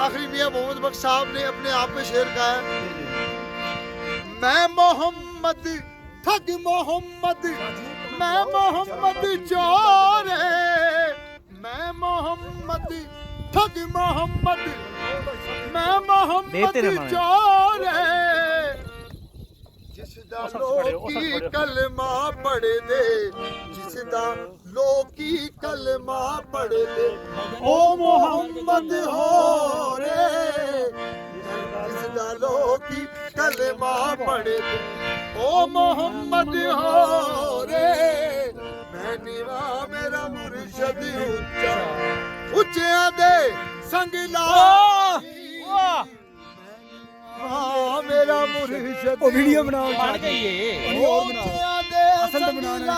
आखिरी मियां मोहम्मद बख्श साहब ने अपने आप में शेर कहा है, मैं मोहम्मद ठग मोहम्मद, मैं मोहम्मद चोर है, मैं मोहम्मद ठग मोहम्मद, मैं मोहम्मद चोर है, जिसदा लोकी कलमा पढ़ दे, जिसदा लोकी कलमा पढ़ दे, ओ मोहम्मद हो रे, जिसदा लोकी कलमा पढ़ दे, ओ मोहम्मद हो रे, मैं नीवा मेरा मुर्शद उच्चा, उच्चियां दे संग ला मेरा मुर्शद वीडियो बनाओ असल बनाना